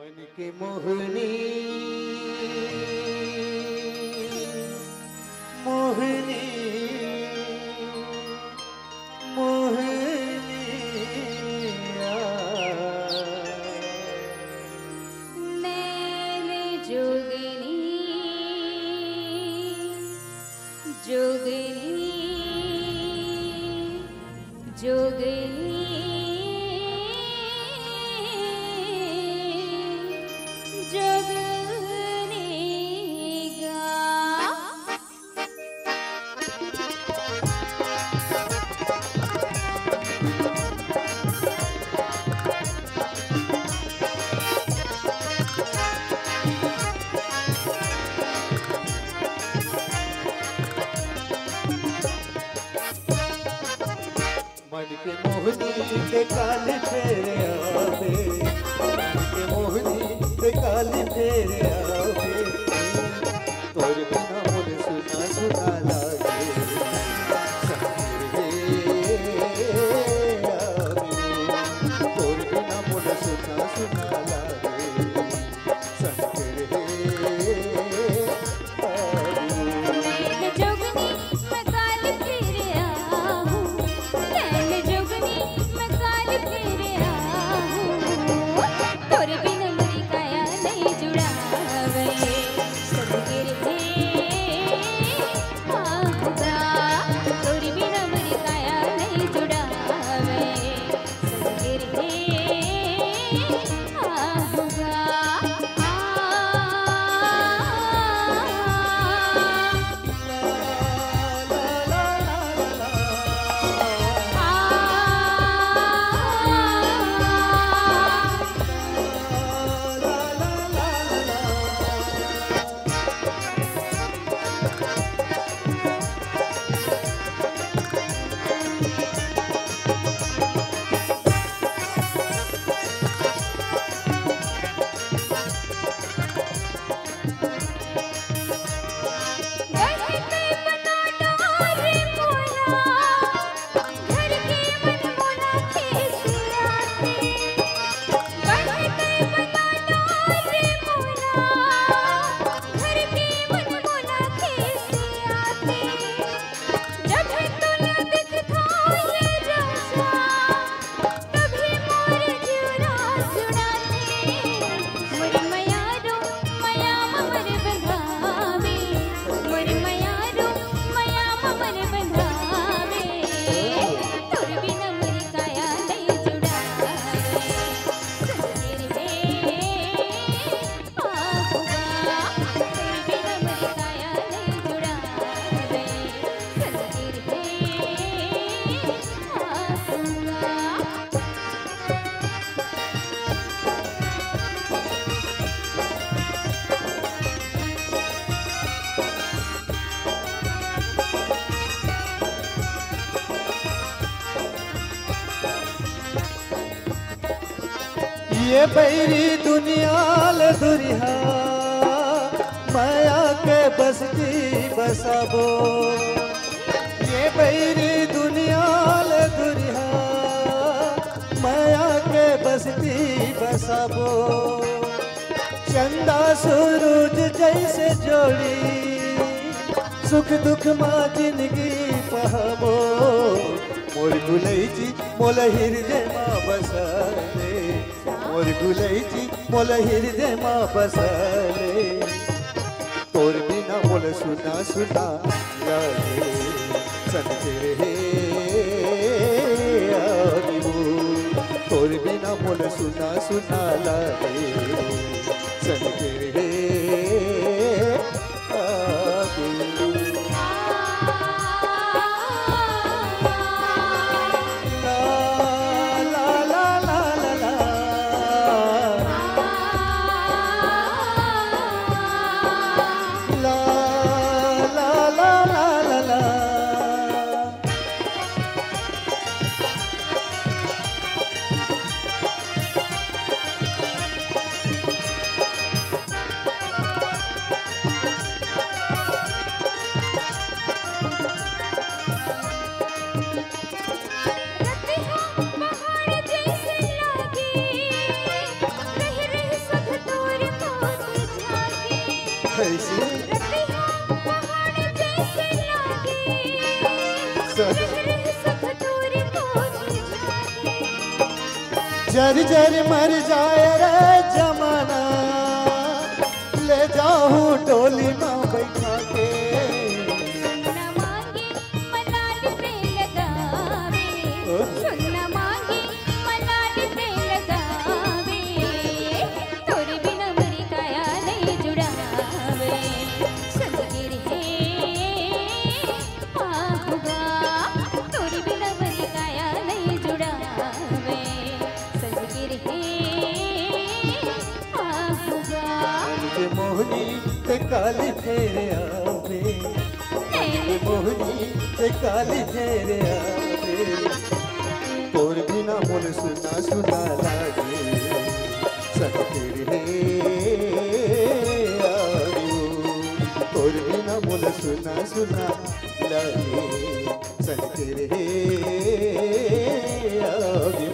मन की मोहनी मोहनी मोहनी नैन जोगिनी जोगिनी जोगिनी मन के मोहनी के काले फेरे आवे, मन के मोहनी के काले फेरे आवे, तोर बिना मुझे सुना सुना लागे, संगीत आवे, तोर बिना मुझे सुना सुना लागे, संगीत ये बैरी दुनियाल दुरिहा माया के बसती बसाबो, ये बैरी दुनियाल दुरिहा माया के बसती बसाबो, चंदा सूरज जैसे जोड़ी सुख दुख माँ जिंदगी पहाबो, मोर गुलैची मोल हृदय माँ बसले, मोर गुलैची मोल हृदय माँ बसले, तोर बिना मोल सुना सुना लागे, सन तेरे आदिबो, तोर बिना मोल सुना सुना लागे, सन तेरे जर जर मर जाए रे जमाना, ले जाऊं डोली में बैठा के। सुन मांगे मलाल पे लगावे, सुन मांगे मलाल पे लगावे, तोरे बिना मरी काया नहीं जुड़ावे। संगीर है आहुगा, तोरे बिना मरी काया नहीं जुड़ावे। संगीर है आहुगा, मुझे मोहनी ते काली फेरे आवे, मुझे मोहनी ते काली फेरे आवे। तोर बिना मोल सुना सुना लागे, संगीर है आगो। तोर बिना मोल सुना सुना लागे, संगीर है आगो।